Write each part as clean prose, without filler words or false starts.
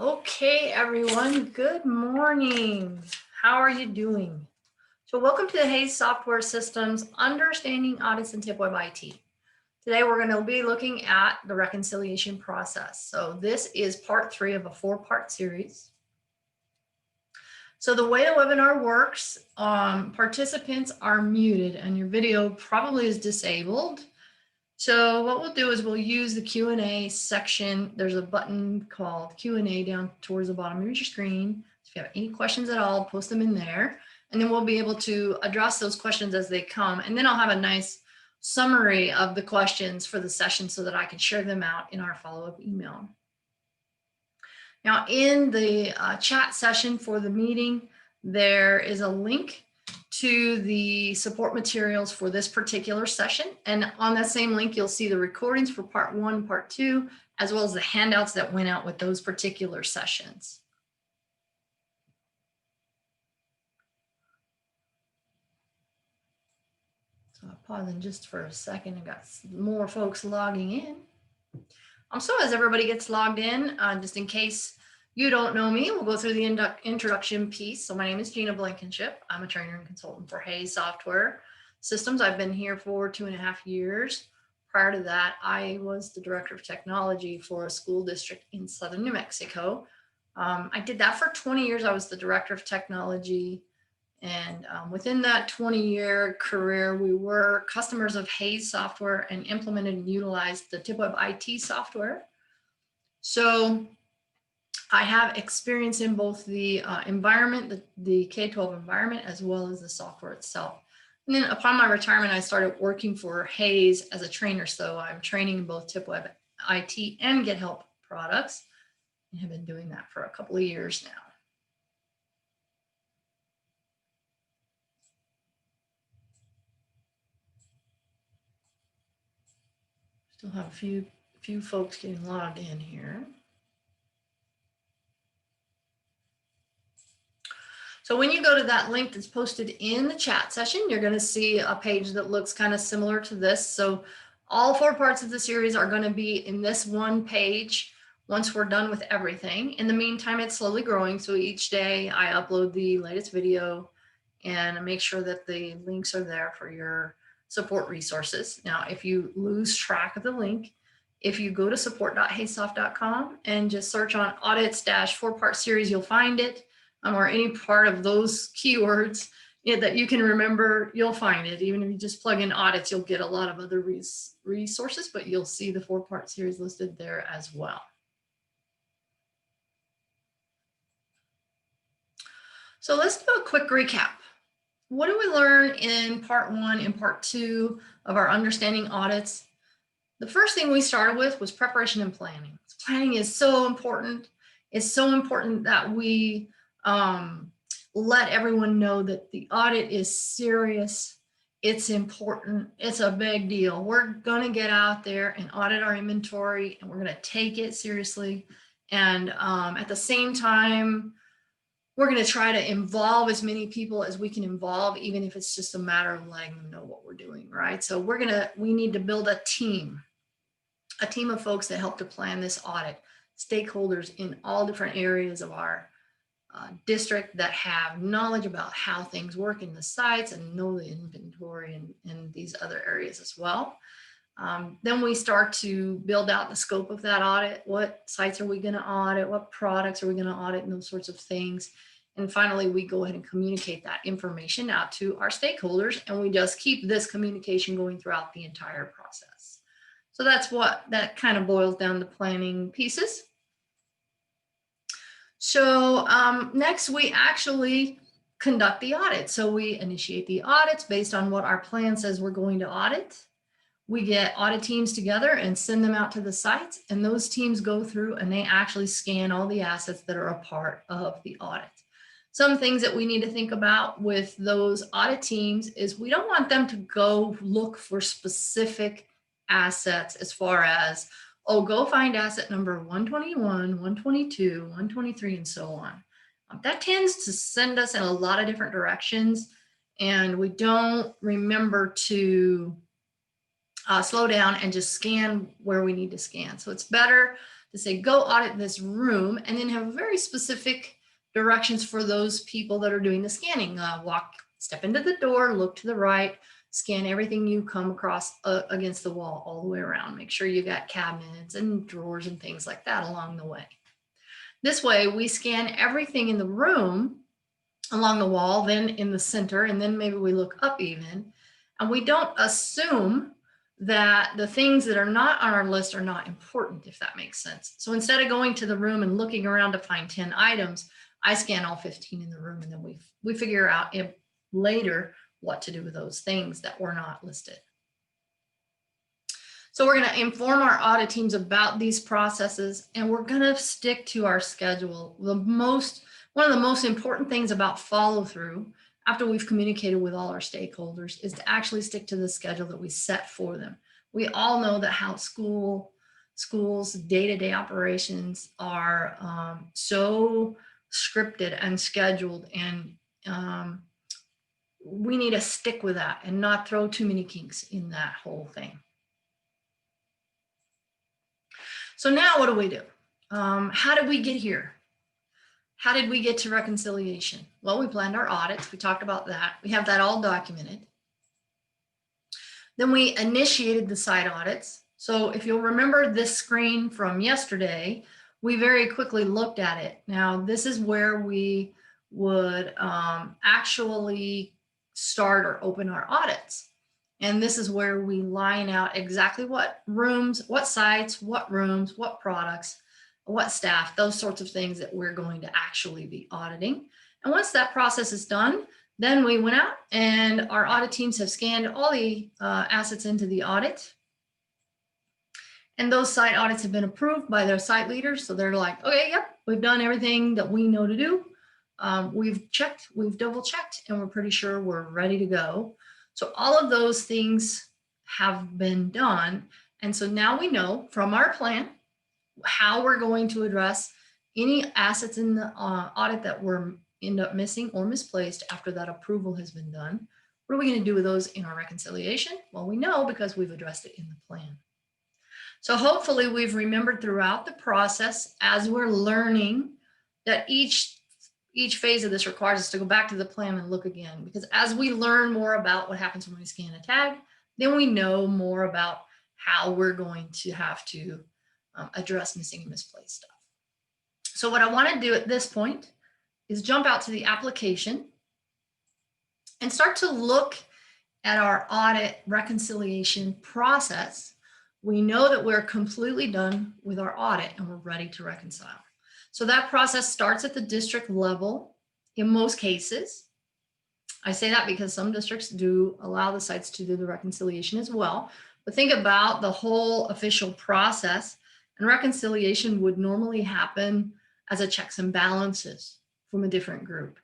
Okay, everyone, good morning. How are you doing? So welcome to the Hayes Software Systems Understanding Audits and TIPWeb-IT. Today, we're going to be looking at the reconciliation process. So this is part 3 of a 4-part series. So the way the webinar works, participants are muted and your video probably is disabled. So what we'll do is we'll use the Q&A section. There's a button called Q&A down towards the bottom of your screen. If you have any questions at all, post them in there. And then we'll be able to address those questions as they come. And then I'll have a nice summary of the questions for the session so that I can share them out in our follow-up email. Now in the chat session for the meeting, there is a link to the support materials for this particular session. And on that same link, you'll see the recordings for part 1, part 2, as well as the handouts that went out with those particular sessions. So I'll pause in just for a second. I've got more folks logging in. So as everybody gets logged in, just in case you don't know me, we'll go through the introduction piece. So my name is Gina Blankenship. I'm a trainer and consultant for Hayes Software Systems. I've been here for 2.5 years. Prior to that, I was the director of technology for a school district in southern New Mexico. I did that for 20 years. I was the director of technology. And within that 20-year career, we were customers of Hayes Software and implemented and utilized the TIPWeb-IT software. So I have experience in both the environment, the K-12 environment, as well as the software itself. And then upon my retirement, I started working for Hayes as a trainer. So I'm training in both TIPWeb-IT and GetHelp products. And have been doing that for a couple of years now. Still have a few folks getting logged in here. So when you go to that link that's posted in the chat session, you're going to see a page that looks kind of similar to this. So all 4 parts of the series are going to be in this one page once we're done with everything. In the meantime, it's slowly growing. So each day I upload the latest video and I make sure that the links are there for your support resources. Now, if you lose track of the link, if you go to support.haysoft.com and just search on audits 4-part series, you'll find it. Or any part of those keywords that you can remember, you'll find it. Even if you just plug in audits, you'll get a lot of other resources, but you'll see the 4-part series listed there as well. So let's do a quick recap. What did we learn in part 1 and part 2 of our Understanding Audits? The first thing we started with was preparation and planning. Planning is so important. It's so important that we let everyone know that the audit is serious. It's important. It's a big deal. We're going to get out there and audit our inventory, and we're going to take it seriously. And at the same time, we're going to try to involve as many people as we can involve, even if it's just a matter of letting them know what we're doing, right? So we need to build a team of folks that help to plan this audit, stakeholders in all different areas of our district that have knowledge about how things work in the sites and know the inventory and these other areas as well. Then we start to build out the scope of that audit. What sites are we going to audit? What products are we going to audit, and those sorts of things. And finally, we go ahead and communicate that information out to our stakeholders, and we just keep this communication going throughout the entire process. So that's what that kind of boils down to planning pieces. So next, we actually conduct the audit. So we initiate the audits based on what our plan says we're going to audit. We get audit teams together and send them out to the sites, and those teams go through and they actually scan all the assets that are a part of the audit. Some things that we need to think about with those audit teams is we don't want them to go look for specific assets as far as, oh, go find asset number 121, 122, 123, and so on. That tends to send us in a lot of different directions, and we don't remember to slow down and just scan where we need to scan. So it's better to say, go audit this room, and then have very specific directions for those people that are doing the scanning. Step into the door, look to the right, scan everything you come across against the wall all the way around. Make sure you got cabinets and drawers and things like that along the way. This way we scan everything in the room along the wall, then in the center, and then maybe we look up even, and we don't assume that the things that are not on our list are not important, if that makes sense. So instead of going to the room and looking around to find 10 items, I scan all 15 in the room, and then we figure out later what to do with those things that were not listed. So we're going to inform our audit teams about these processes, and we're going to stick to our schedule. One of the most important things about follow through after we've communicated with all our stakeholders is to actually stick to the schedule that we set for them. We all know that how schools day-to-day operations are so scripted and scheduled, and we need to stick with that and not throw too many kinks in that whole thing. So now what do? How did we get here? How did we get to reconciliation? Well, we planned our audits. We talked about that. We have that all documented. Then we initiated the site audits. So if you'll remember this screen from yesterday, we very quickly looked at it. Now, this is where we would actually start or open our audits. And this is where we line out exactly what rooms, what sites, what rooms, what products, what staff, those sorts of things that we're going to actually be auditing. And once that process is done, then we went out and our audit teams have scanned all the assets into the audit. And those site audits have been approved by their site leaders. So they're like, okay, yep, we've done everything that we know to do. We've checked, we've double checked, and we're pretty sure we're ready to go. So all of those things have been done. And so now we know from our plan how we're going to address any assets in the audit that were end up missing or misplaced after that approval has been done. What are we going to do with those in our reconciliation? Well, we know because we've addressed it in the plan. So hopefully we've remembered throughout the process as we're learning that each phase of this requires us to go back to the plan and look again, because as we learn more about what happens when we scan a tag, then we know more about how we're going to have to address missing and misplaced stuff. So what I want to do at this point is jump out to the application and start to look at our audit reconciliation process. We know that we're completely done with our audit and we're ready to reconcile. So that process starts at the district level in most cases. I say that because some districts do allow the sites to do the reconciliation as well. But think about the whole official process, and reconciliation would normally happen as a checks and balances from a different group.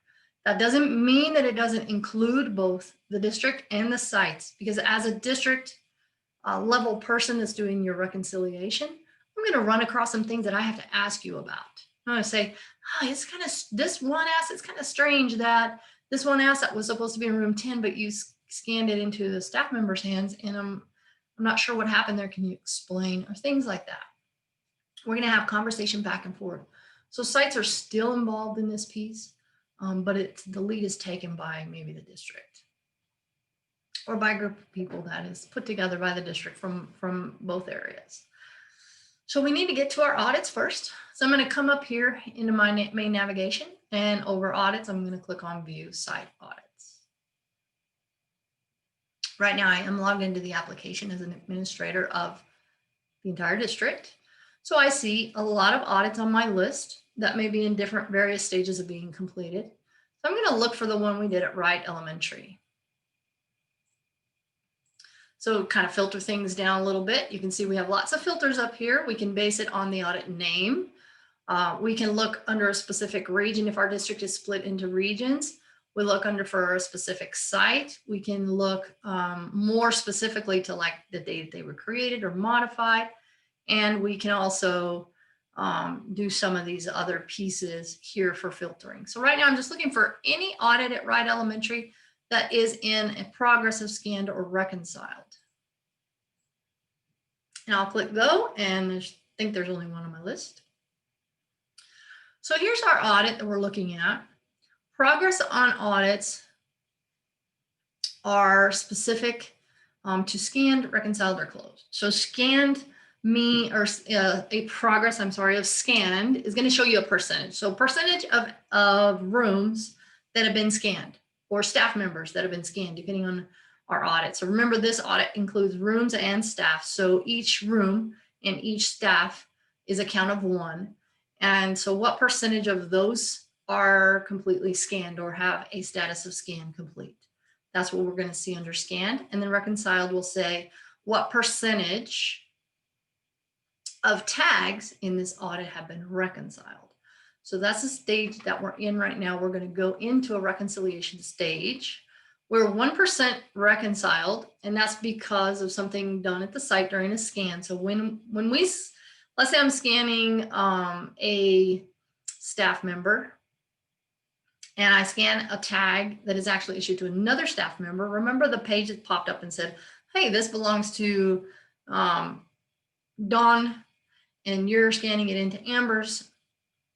That doesn't mean that it doesn't include both the district and the sites, because as a district level person that's doing your reconciliation, I'm going to run across some things that I have to ask you about. I'm going to say, oh, it's kind of, this one asset's kind of strange that this one asset was supposed to be in room 10, but you scanned it into the staff member's hands, and I'm not sure what happened there. Can you explain? Or things like that. We're going to have conversation back and forth. So sites are still involved in this piece, but the lead is taken by maybe the district or by a group of people that is put together by the district from both areas. So we need to get to our audits first. So I'm going to come up here into my main navigation, and over audits, I'm going to click on view site audits. Right now I am logged into the application as an administrator of the entire district. So I see a lot of audits on my list that may be in different various stages of being completed. So I'm going to look for the one we did at Wright Elementary. So kind of filter things down a little bit. You can see we have lots of filters up here. We can base it on the audit name. We can look under a specific region. If our district is split into regions, we look under for a specific site. We can look more specifically to like the date they were created or modified. And we can also do some of these other pieces here for filtering. So right now I'm just looking for any audit at Wright Elementary that is in a progress of scanned or reconciled. And I'll click go, and I think there's only one on my list. So here's our audit that we're looking at. Progress on audits are specific to scanned, reconciled, or closed. So scanned a progress, of scanned is going to show you a percentage. So percentage of rooms that have been scanned, or staff members that have been scanned, depending on our audit. So remember, this audit includes rooms and staff. So each room and each staff is a count of 1. And so what percentage of those are completely scanned or have a status of scan complete? That's what we're going to see under scanned. And then reconciled will say what percentage of tags in this audit have been reconciled. So that's the stage that we're in right now. We're going to go into a reconciliation stage. We're 1% reconciled, and that's because of something done at the site during a scan. So when we, let's say I'm scanning a staff member, and I scan a tag that is actually issued to another staff member. Remember, the page that popped up and said, hey, this belongs to Dawn, and you're scanning it into Amber's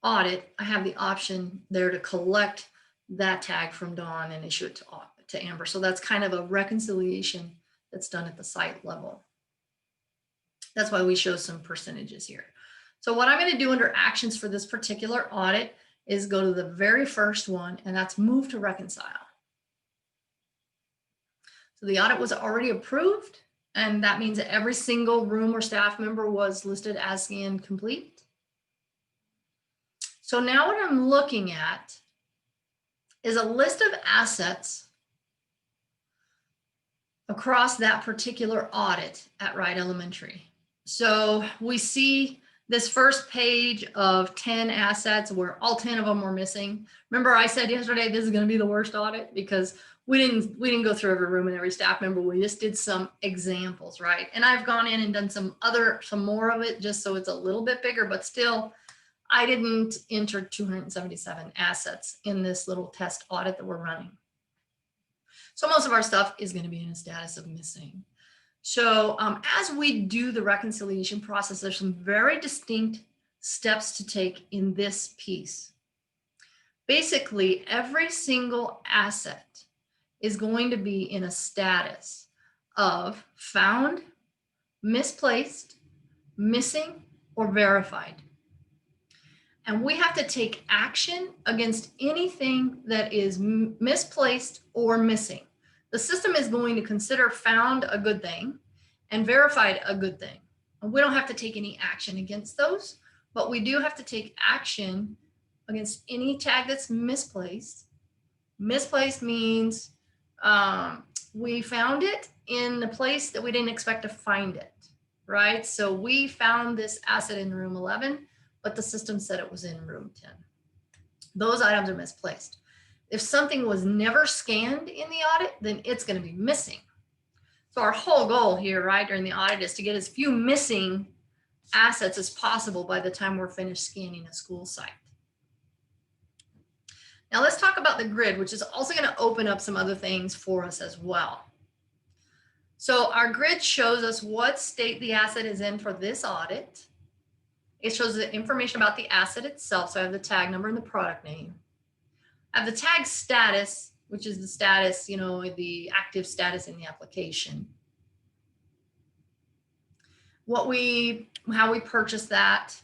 audit. I have the option there to collect that tag from Dawn and issue it to Amber. So that's kind of a reconciliation that's done at the site level. That's why we show some percentages here. So what I'm going to do under actions for this particular audit is go to the very first one, and that's move to reconcile. So the audit was already approved, and that means that every single room or staff member was listed as scanned complete. So now what I'm looking at is a list of assets across that particular audit at Wright Elementary. So we see this first page of 10 assets where all 10 of them were missing. Remember, I said yesterday this is going to be the worst audit because we didn't go through every room and every staff member. We just did some examples, right? And I've gone in and done some more of it just so it's a little bit bigger, but still I didn't enter 277 assets in this little test audit that we're running. So most of our stuff is going to be in a status of missing. So as we do the reconciliation process, there's some very distinct steps to take in this piece. Basically, every single asset is going to be in a status of found, misplaced, missing, or verified. And we have to take action against anything that is misplaced or missing. The system is going to consider found a good thing and verified a good thing. And we don't have to take any action against those, but we do have to take action against any tag that's misplaced. Misplaced means we found it in the place that we didn't expect to find it, right? So we found this asset in room 11, but the system said it was in room 10. Those items are misplaced. If something was never scanned in the audit, then it's going to be missing. So our whole goal here, right, during the audit is to get as few missing assets as possible by the time we're finished scanning a school site. Now let's talk about the grid, which is also going to open up some other things for us as well. So our grid shows us what state the asset is in for this audit. It shows the information about the asset itself. So I have the tag number and the product name. I have the tag status, which is the status, the active status in the application. How we purchased that,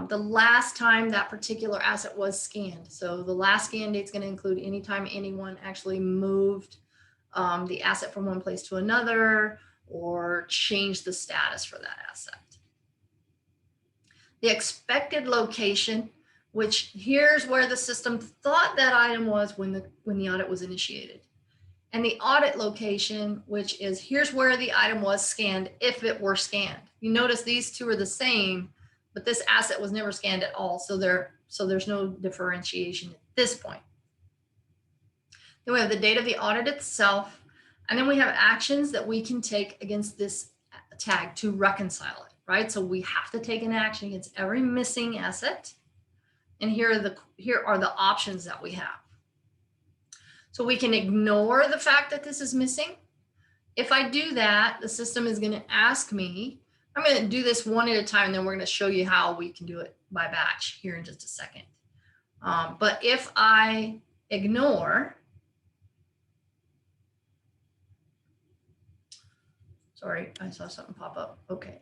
the last time that particular asset was scanned. So the last scan date is going to include any time anyone actually moved the asset from one place to another or changed the status for that asset. The expected location, which here's where the system thought that item was when the audit was initiated. And the audit location, which is here's where the item was scanned if it were scanned. You notice these two are the same, but this asset was never scanned at all. So there's no differentiation at this point. Then we have the date of the audit itself. And then we have actions that we can take against this tag to reconcile it, right? So we have to take an action against every missing asset. And here are the options that we have. So we can ignore the fact that this is missing. If I do that, the system is going to ask me I'm going to do this one at a time, and then we're going to show you how we can do it by batch here in just a second. But if I ignore, sorry, I saw something pop up. Okay.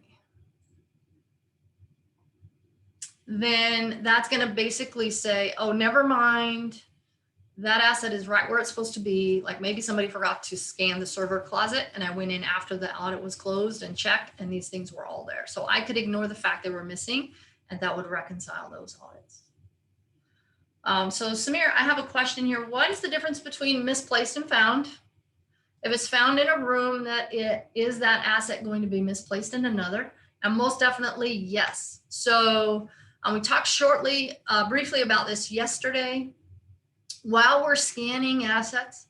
Then that's going to basically say, oh, never mind. That asset is right where it's supposed to be. Like maybe somebody forgot to scan the server closet and I went in after the audit was closed and checked and these things were all there. So I could ignore the fact they were missing and that would reconcile those audits. So Samir, I have a question here. What is the difference between misplaced and found? If it's found in a room, is that asset going to be misplaced in another? And most definitely yes. So we talked briefly about this yesterday. While we're scanning assets,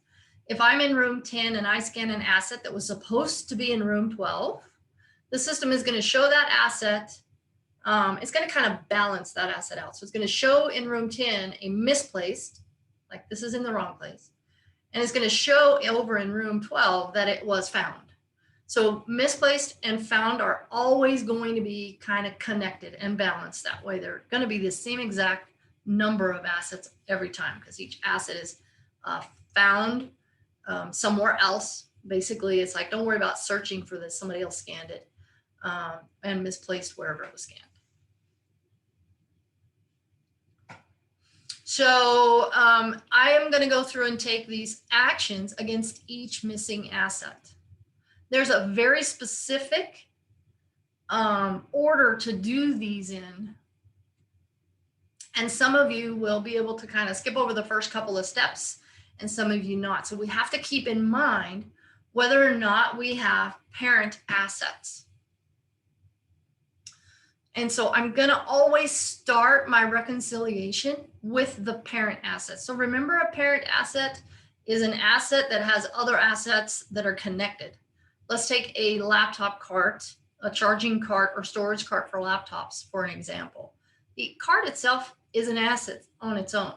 if I'm in room 10 and I scan an asset that was supposed to be in room 12, the system is going to show that asset. It's going to kind of balance that asset out. So it's going to show in room 10 a misplaced, like this is in the wrong place. And it's going to show over in room 12 that it was found. So misplaced and found are always going to be kind of connected and balanced that way. They're going to be the same exact number of assets every time because each asset is found somewhere else. Basically, it's like, don't worry about searching for this. Somebody else scanned it and misplaced wherever it was scanned. So I am going to go through and take these actions against each missing asset. There's a very specific order to do these in. And some of you will be able to kind of skip over the first couple of steps and some of you not. So we have to keep in mind whether or not we have parent assets. And so I'm going to always start my reconciliation with the parent asset. So remember, a parent asset is an asset that has other assets that are connected. Let's take a laptop cart, a charging cart or storage cart for laptops, for an example. The cart itself is an asset on its own.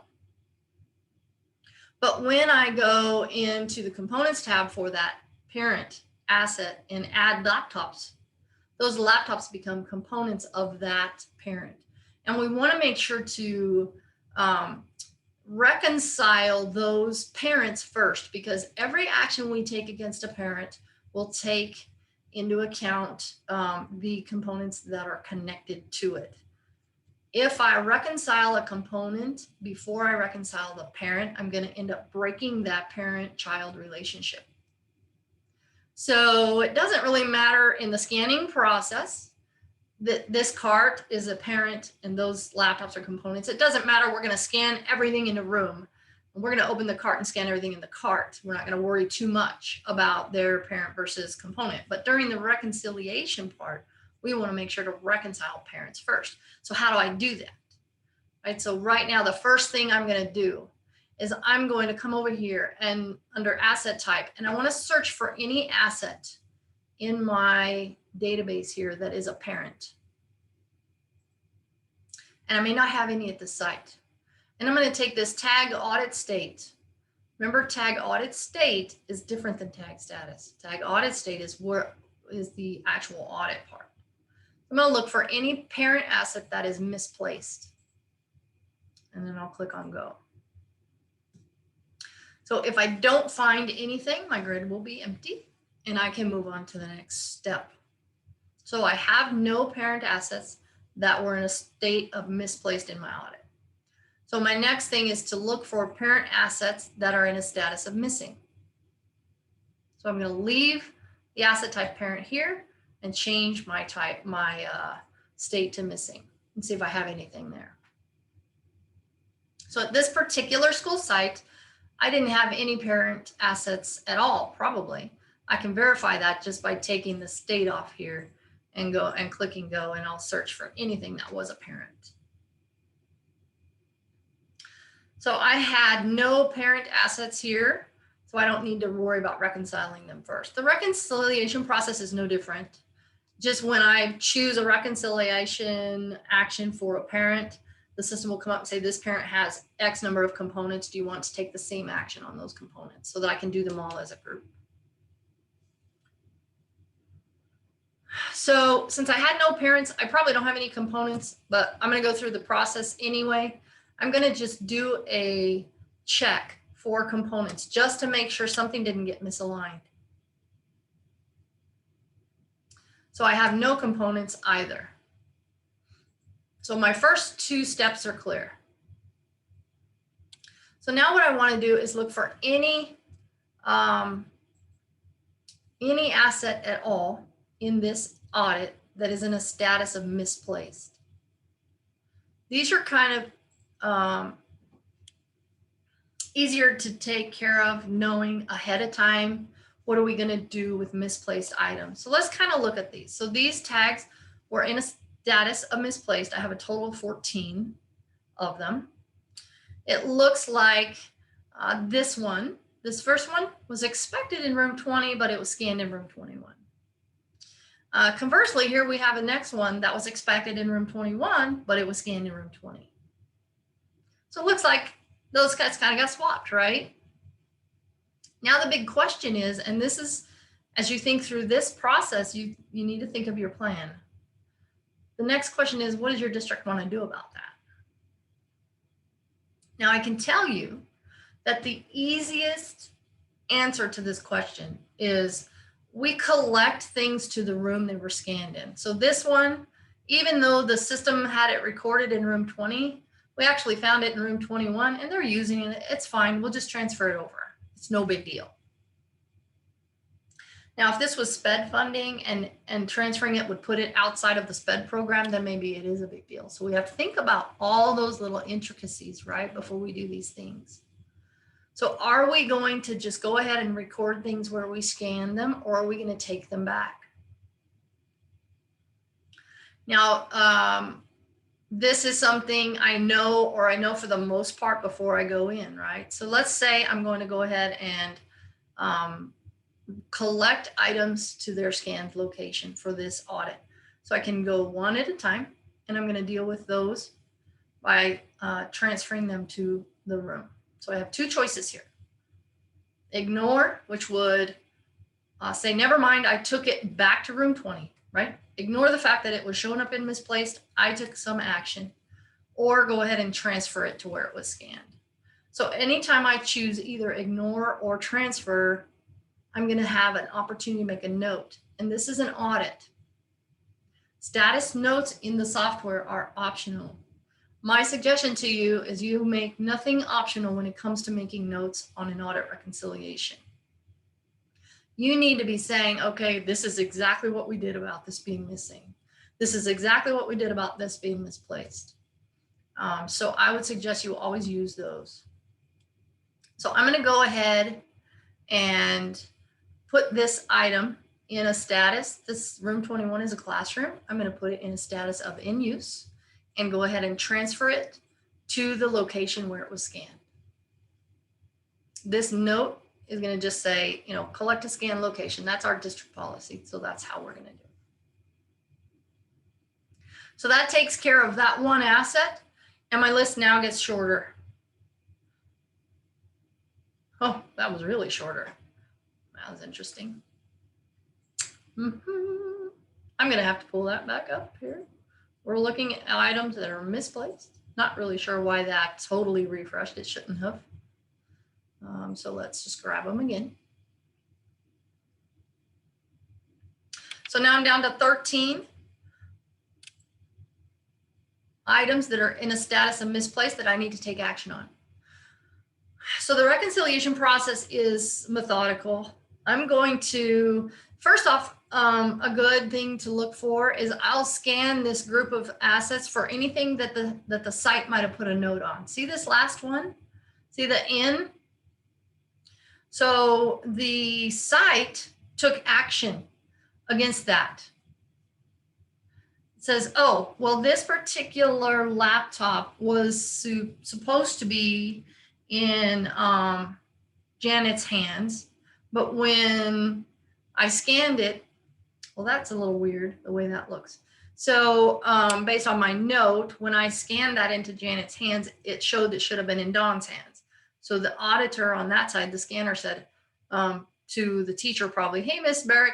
But when I go into the components tab for that parent asset and add laptops, those laptops become components of that parent. And we want to make sure to reconcile those parents first, because every action we take against a parent will take into account the components that are connected to it. If I reconcile a component before I reconcile the parent, I'm going to end up breaking that parent-child relationship. So it doesn't really matter in the scanning process that this cart is a parent and those laptops are components. It doesn't matter. We're going to scan everything in a room. And we're going to open the cart and scan everything in the cart. We're not going to worry too much about their parent versus component. But during the reconciliation part, we want to make sure to reconcile parents first. So how do I do that? Right. So right now, the first thing I'm going to do is I'm going to come over here and under asset type, and I want to search for any asset in my database here that is a parent. And I may not have any at the site. And I'm going to take this tag audit state. Remember, tag audit state is different than tag status. Tag audit state is the actual audit part. I'm going to look for any parent asset that is misplaced. And then I'll click on go. So if I don't find anything, my grid will be empty and I can move on to the next step. So I have no parent assets that were in a state of misplaced in my audit. So my next thing is to look for parent assets that are in a status of missing. So I'm going to leave the asset type parent here and change my type, my state to missing, and see if I have anything there. So at this particular school site, I didn't have any parent assets at all, probably. I can verify that just by taking the state off here and go and clicking go, and I'll search for anything that was a parent. So I had no parent assets here, so I don't need to worry about reconciling them first. The reconciliation process is no different. Just when I choose a reconciliation action for a parent, the system will come up and say, this parent has X number of components. Do you want to take the same action on those components so that I can do them all as a group? So since I had no parents, I probably don't have any components, but I'm going to go through the process anyway. I'm going to just do a check for components just to make sure something didn't get misaligned. So I have no components either. So my first two steps are clear. So now what I want to do is look for any asset at all in this audit that is in a status of misplaced. These are kind of easier to take care of, knowing ahead of time what are we going to do with misplaced items. So let's kind of look at these. So these tags were in a status of misplaced. I have a total of 14 of them. It looks like this first one was expected in room 20, but it was scanned in room 21. Conversely, here we have a next one that was expected in room 21, but it was scanned in room 20. So it looks like those guys kind of got swapped, right? Now the big question is, and this is, as you think through this process, you need to think of your plan. The next question is, what does your district want to do about that? Now I can tell you that the easiest answer to this question is we collect things to the room they were scanned in. So this one, even though the system had it recorded in room 20, we actually found it in room 21 and they're using it. It's fine. We'll just transfer it over. It's no big deal. Now, if this was SPED funding and transferring it would put it outside of the SPED program, then maybe it is a big deal. So we have to think about all those little intricacies, right, before we do these things. So are we going to just go ahead and record things where we scan them, or are we going to take them back? Now, this is something I know for the most part before I go in, right? So let's say I'm going to go ahead and collect items to their scanned location for this audit. So I can go one at a time, and I'm going to deal with those by transferring them to the room. So I have two choices here. Ignore, which would say, never mind, I took it back to room 20, right? Ignore the fact that it was showing up in misplaced. I took some action, or go ahead and transfer it to where it was scanned. So anytime I choose either ignore or transfer, I'm going to have an opportunity to make a note. And this is an audit. Status notes in the software are optional. My suggestion to you is you make nothing optional when it comes to making notes on an audit reconciliation. You need to be saying, okay, this is exactly what we did about this being missing. This is exactly what we did about this being misplaced. So I would suggest you always use those. So I'm going to go ahead and put this item in a status. This room 21 is a classroom. I'm going to put it in a status of in use and go ahead and transfer it to the location where it was scanned. This note is going to just say, collect a scan location. That's our district policy. So that's how we're going to do it. So that takes care of that one asset, and my list now gets shorter. Oh, that was really shorter. That was interesting. I'm going to have to pull that back up here. We're looking at items that are misplaced. Not really sure why that totally refreshed. It shouldn't have. So let's just grab them again. So now I'm down to 13 items that are in a status of misplaced that I need to take action on. So the reconciliation process is methodical. I'm going to, first off, a good thing to look for is I'll scan this group of assets for anything that the site might have put a note on. See this last one? See the in? So the site took action against that. It says, oh, well, this particular laptop was supposed to be in Janet's hands, but when I scanned it, well, that's a little weird the way that looks. So based on my note, when I scanned that into Janet's hands, it showed it should have been in Dawn's hands. So the auditor on that side, the scanner said to the teacher probably, hey, Miss Barrick,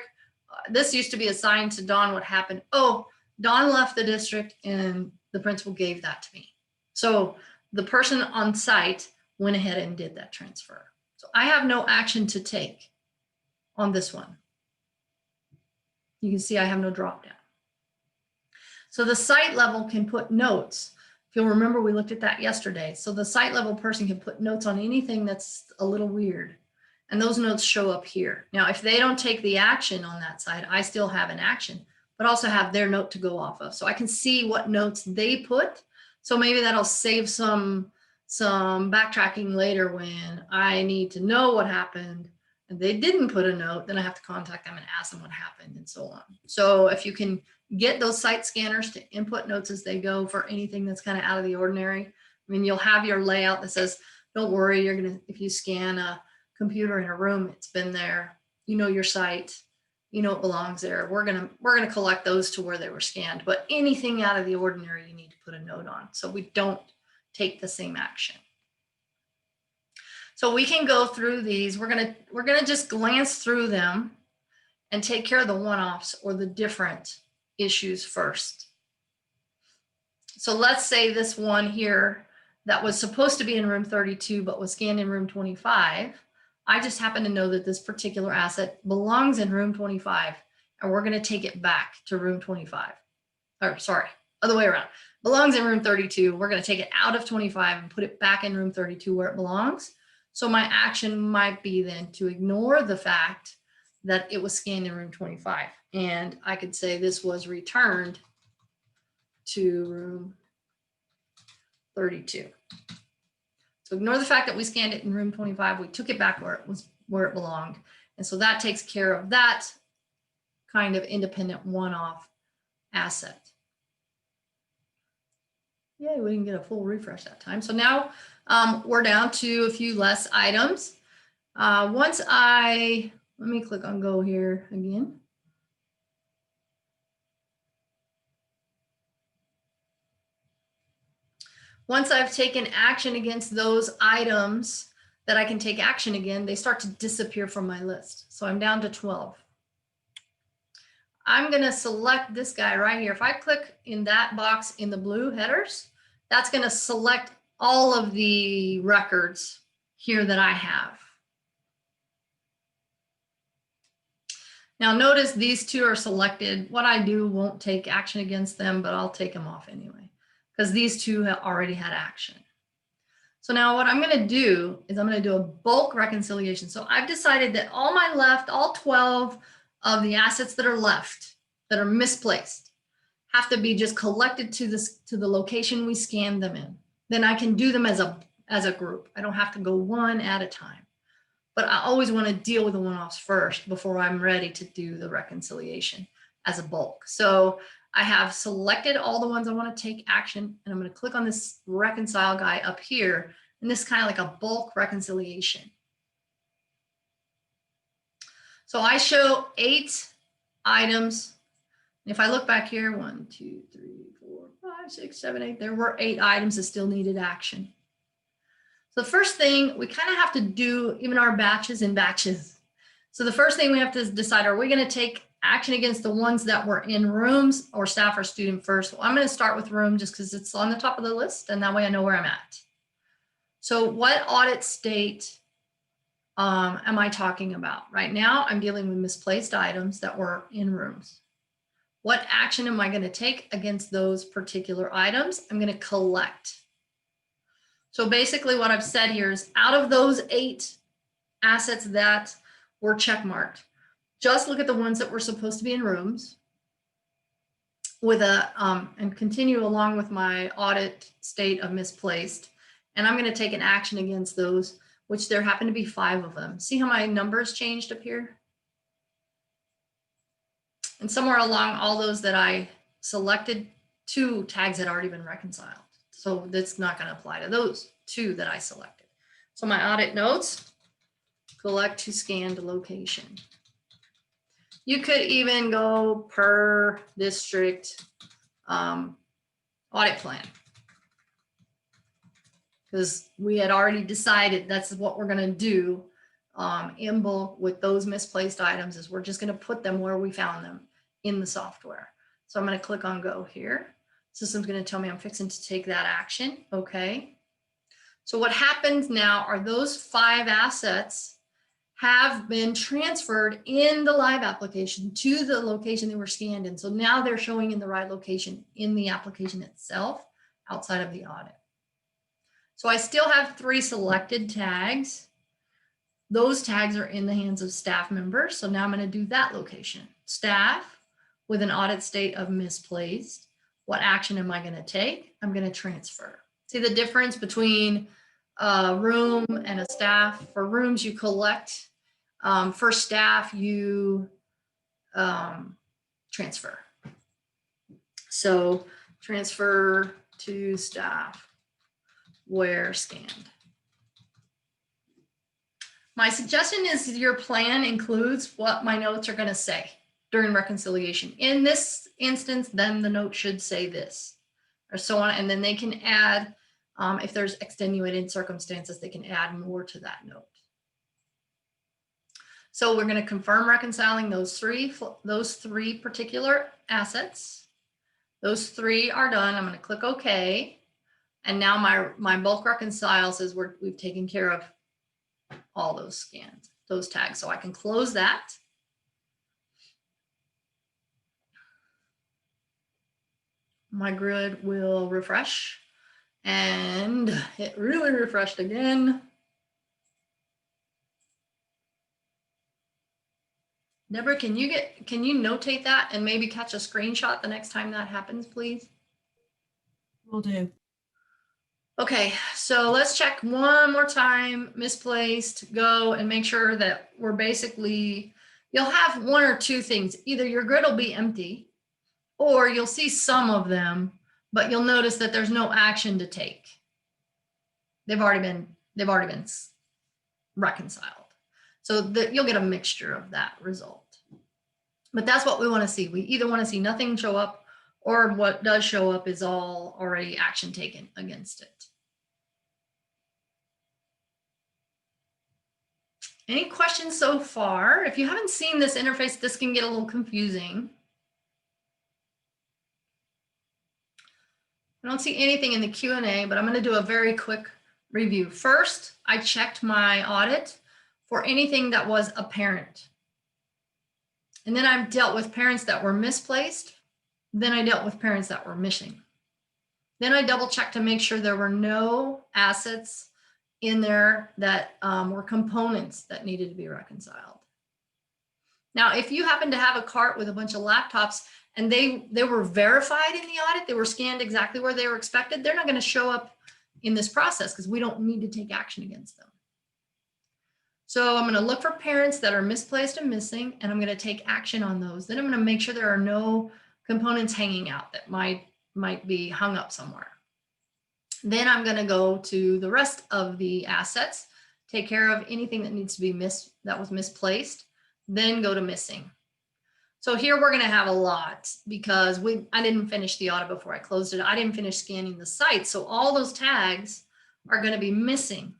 this used to be assigned to Dawn. What happened? Oh, Dawn left the district and the principal gave that to me. So the person on site went ahead and did that transfer. So I have no action to take on this one. You can see I have no drop down. So the site level can put notes. If you'll remember, we looked at that yesterday. So the site level person can put notes on anything that's a little weird. And those notes show up here. Now, if they don't take the action on that side, I still have an action, but also have their note to go off of. So I can see what notes they put. So maybe that'll save some backtracking later when I need to know what happened and they didn't put a note, then I have to contact them and ask them what happened and so on. So if you can get those site scanners to input notes as they go for anything that's kind of out of the ordinary, I mean, you'll have your layout that says, don't worry, you're gonna, if you scan a computer in a room, it's been there, you know your site, you know it belongs there. We're gonna collect those to where they were scanned, but anything out of the ordinary, you need to put a note on so we don't take the same action. So we can go through these. We're gonna just glance through them and take care of the one-offs or the different issues first. So let's say this one here that was supposed to be in room 32 but was scanned in room 25. I just happen to know that this particular asset belongs in room 25 and we're going to take it back to room 25. Or sorry, other way around. Belongs in room 32. We're going to take it out of 25 and put it back in room 32 where it belongs. So my action might be then to ignore the fact that it was scanned in room 25. And I could say this was returned to room 32. So ignore the fact that we scanned it in room 25. We took it back where it belonged. And so that takes care of that kind of independent one-off asset. Yeah, we didn't get a full refresh that time. So now we're down to a few less items. Let me click on go here again. Once I've taken action against those items that I can take action again, they start to disappear from my list. So I'm down to 12. I'm going to select this guy right here. If I click in that box in the blue headers, that's going to select all of the records here that I have. Now notice these two are selected. What I do won't take action against them, but I'll take them off anyway, because these two have already had action. So now what I'm going to do is I'm going to do a bulk reconciliation. So I've decided that all 12 of the assets that are left, that are misplaced, have to be just collected to the location we scanned them in. Then I can do them as a group. I don't have to go one at a time. But I always want to deal with the one-offs first before I'm ready to do the reconciliation as a bulk. So I have selected all the ones I want to take action, and I'm going to click on this reconcile guy up here, and this is kind of like a bulk reconciliation. So I show 8 items. If I look back here, 1, 2, 3, 4, 5, 6, 7, 8, there were 8 items that still needed action. So the first thing we kind of have to do, even our batches in batches. So the first thing we have to decide, are we going to take action against the ones that were in rooms or staff or student first? Well, I'm going to start with room just because it's on the top of the list and that way I know where I'm at. So what audit state am I talking about? Right now, I'm dealing with misplaced items that were in rooms. What action am I going to take against those particular items? I'm going to collect. So basically what I've said here is out of those 8 assets that were checkmarked, just look at the ones that were supposed to be in rooms with and continue along with my audit state of misplaced. And I'm going to take an action against those, which there happen to be 5 of them. See how my numbers changed up here? And somewhere along all those that I selected, 2 tags had already been reconciled. So that's not going to apply to those 2 that I selected. So my audit notes, collect to scanned location. You could even go per district audit plan, because we had already decided that's what we're going to do in bulk with those misplaced items is we're just going to put them where we found them in the software. So I'm going to click on go here. System's going to tell me I'm fixing to take that action. Okay. So what happens now are those 5 assets have been transferred in the live application to the location they were scanned in. So now they're showing in the right location in the application itself outside of the audit. So I still have 3 selected tags. Those tags are in the hands of staff members. So now I'm going to do that location. Staff with an audit state of misplaced. What action am I going to take? I'm going to transfer. See the difference between a room and a staff? For rooms, you collect. For staff, you transfer. So transfer to staff where scanned. My suggestion is your plan includes what my notes are going to say during reconciliation. In this instance, then the note should say this or so on. And then they can add, if there's extenuating circumstances, they can add more to that note. So we're going to confirm reconciling those three particular assets. Those 3 are done. I'm going to click OK. And now my bulk reconcile says we've taken care of all those scans, those tags. So I can close that. My grid will refresh, and it really refreshed again. Deborah, can you notate that and maybe catch a screenshot the next time that happens, please? Will do. Okay, so let's check one more time, misplaced, go and make sure that we're basically, you'll have 1 or 2 things. Either your grid will be empty or you'll see some of them, but you'll notice that there's no action to take. They've already been reconciled. So you'll get a mixture of that result. But that's what we want to see. We either want to see nothing show up, or what does show up is all already action taken against it. Any questions so far? If you haven't seen this interface, this can get a little confusing. I don't see anything in the Q&A, but I'm going to do a very quick review. First, I checked my audit for anything that was apparent. And then I dealt with parents that were misplaced. Then I dealt with parents that were missing. Then I double checked to make sure there were no assets in there that were components that needed to be reconciled. Now, if you happen to have a cart with a bunch of laptops and they were verified in the audit, they were scanned exactly where they were expected, they're not going to show up in this process because we don't need to take action against them. So I'm going to look for parents that are misplaced and missing, and I'm going to take action on those. Then I'm going to make sure there are no components hanging out that might be hung up somewhere. Then I'm going to go to the rest of the assets, take care of anything that needs to be that was misplaced, then go to missing. So here we're going to have a lot because I didn't finish the audit before I closed it. I didn't finish scanning the site. So all those tags are going to be missing.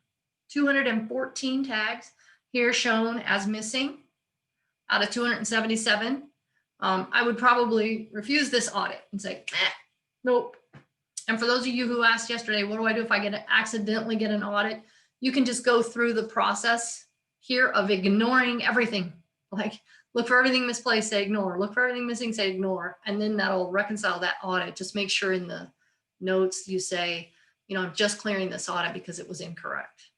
214 tags here shown as missing out of 277. I would probably refuse this audit and say, nope. And for those of you who asked yesterday, what do I do if I accidentally get an audit? You can just go through the process here of ignoring everything. Like, look for everything misplaced, say ignore. Look for everything missing, say ignore. And then that'll reconcile that audit. Just make sure in the notes you say, I'm just clearing this audit because it was incorrect.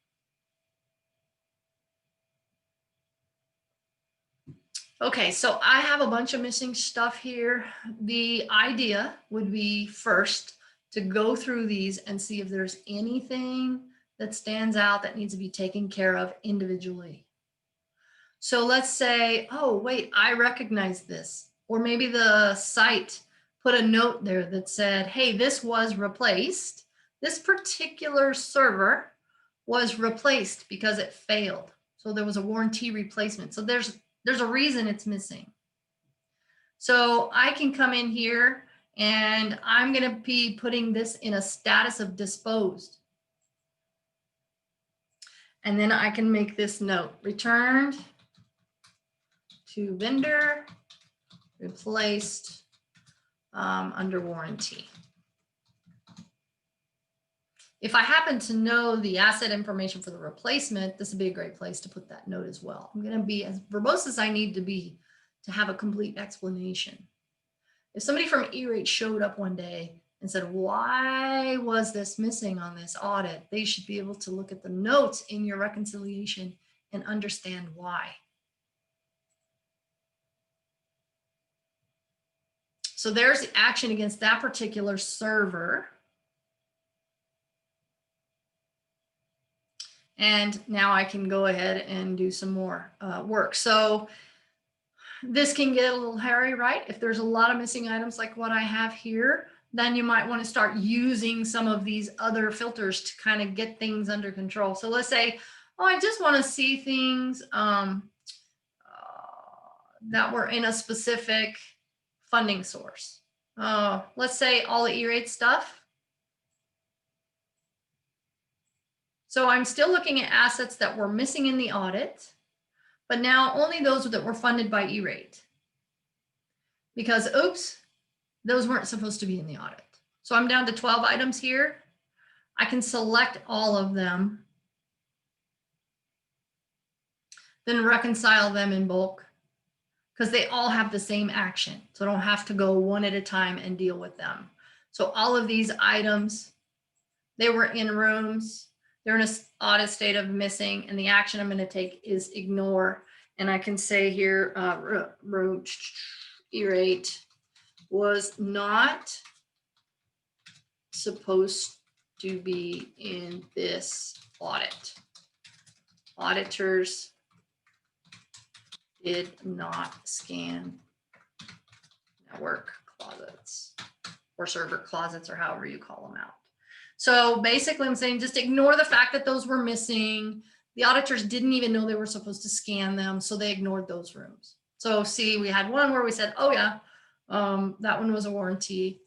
Okay, so I have a bunch of missing stuff here. The idea would be first to go through these and see if there's anything that stands out that needs to be taken care of individually. So let's say, oh, wait, I recognize this. Or maybe the site put a note there that said, hey, this was replaced. This particular server was replaced because it failed. So there was a warranty replacement. So there's a reason it's missing. So I can come in here and I'm going to be putting this in a status of disposed. And then I can make this note, returned to vendor, replaced under warranty. If I happen to know the asset information for the replacement, this would be a great place to put that note as well. I'm going to be as verbose as I need to be to have a complete explanation. If somebody from E-Rate showed up one day and said, why was this missing on this audit? They should be able to look at the notes in your reconciliation and understand why. So there's the action against that particular server. And now I can go ahead and do some more work. So this can get a little hairy, right? If there's a lot of missing items like what I have here, then you might want to start using some of these other filters to kind of get things under control. So let's say, oh, I just want to see things that were in a specific funding source. Let's say all the E-rate stuff. So I'm still looking at assets that were missing in the audit, but now only those that were funded by E-rate. Because, oops, those weren't supposed to be in the audit. So I'm down to 12 items here. I can select all of them, then reconcile them in bulk because they all have the same action. So I don't have to go one at a time and deal with them. So all of these items, they were in rooms. They're in an audit state of missing, and the action I'm going to take is ignore. And I can say here, E-rate was not supposed to be in this audit. Auditors did not scan network closets or server closets or however you call them out. So basically I'm saying just ignore the fact that those were missing. The auditors didn't even know they were supposed to scan them, so they ignored those rooms. So see, we had one where we said, oh yeah, that one was a warranty.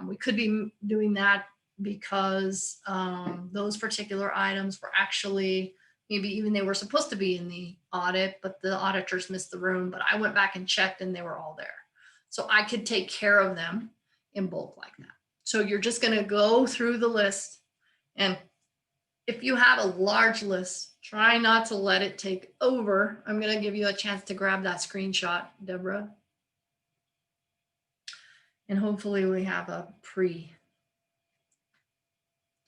We could be doing that because those particular items were actually, maybe even they were supposed to be in the audit, but the auditors missed the room, but I went back and checked and they were all there. So I could take care of them in bulk like that. So you're just going to go through the list, and if you have a large list, try not to let it take over. I'm going to give you a chance to grab that screenshot, Deborah. And hopefully we have a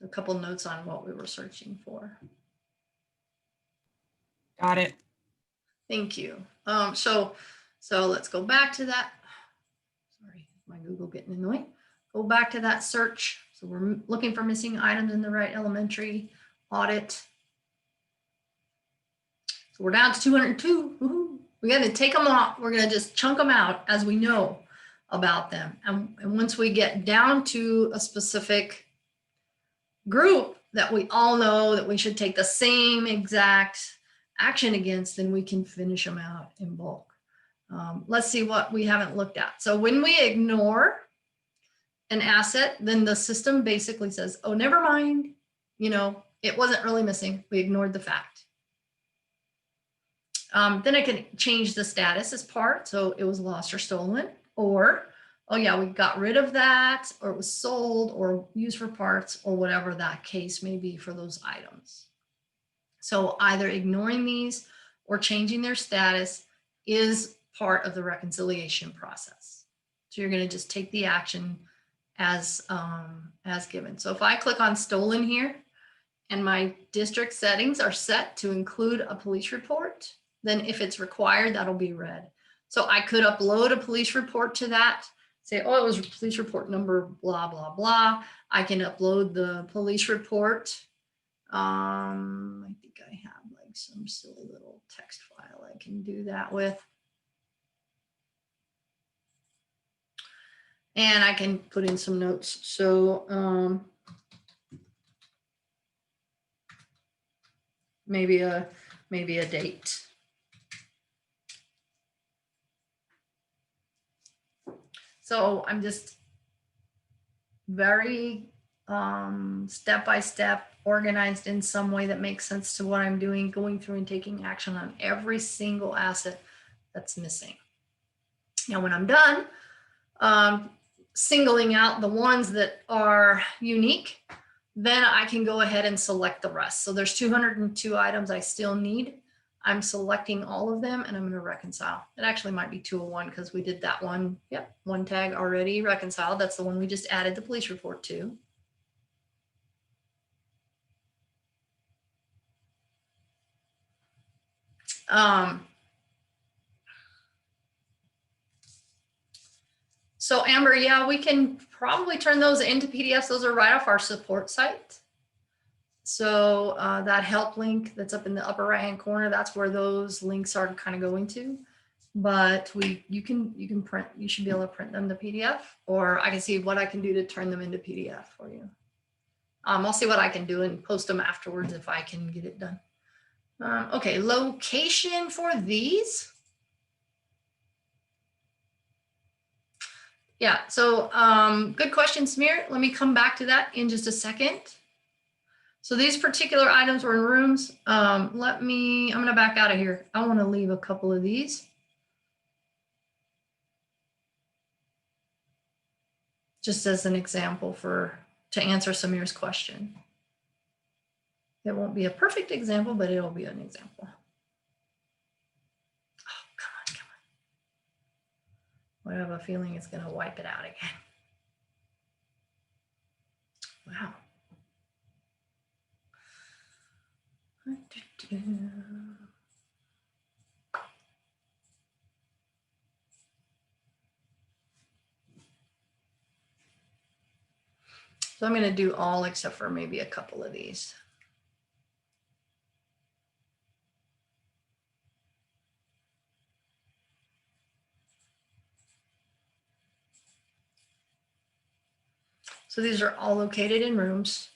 couple notes on what we were searching for. Got it. Thank you. So let's go back to that. Sorry, my Google getting annoying. Go back to that search. So we're looking for missing items in the right elementary audit. So we're down to 202. Woohoo. We're going to take them off. We're going to just chunk them out as we know about them. And once we get down to a specific group that we all know that we should take the same exact action against, then we can finish them out in bulk. Let's see what we haven't looked at. So when we ignore an asset, then the system basically says, oh, never mind, you know, it wasn't really missing. We ignored the fact. Then I can change the status as part. So it was lost or stolen, or, oh yeah, we got rid of that, or it was sold or used for parts, or whatever that case may be for those items. So either ignoring these or changing their status is part of the reconciliation process. So you're going to just take the action as given. So if I click on stolen here and my district settings are set to include a police report, then if it's required, that'll be red. So I could upload a police report to that, say, oh, it was police report number, blah, blah, blah. I can upload the police report. I think I have like some silly little text file I can do that with. And I can put in some notes. So maybe a date. So I'm just very step by step, organized in some way that makes sense to what I'm doing, going through and taking action on every single asset that's missing. Now, when I'm done, singling out the ones that are unique, then I can go ahead and select the rest. So there's 202 items I still need. I'm selecting all of them and I'm going to reconcile. It actually might be 201 because we did that one. Yep, one tag already reconciled. That's the one we just added the police report to. So Amber, yeah, we can probably turn those into PDFs. Those are right off our support site. So that help link that's up in the upper right hand corner, that's where those links are kind of going to. But you can print, you should be able to print them to PDF, or I can see what I can do to turn them into PDF for you. I'll see what I can do and post them afterwards if I can get it done. Okay, location for these. Yeah, so good question, Samir. Let me come back to that in just a second. So these particular items were in rooms. I'm gonna back out of here. I wanna leave a couple of these. Just as an example to answer Samir's question. It won't be a perfect example, but it'll be an example. Oh, come on. I have a feeling it's gonna wipe it out again. Wow. So I'm going to do all except for maybe a couple of these. So these are all located in rooms.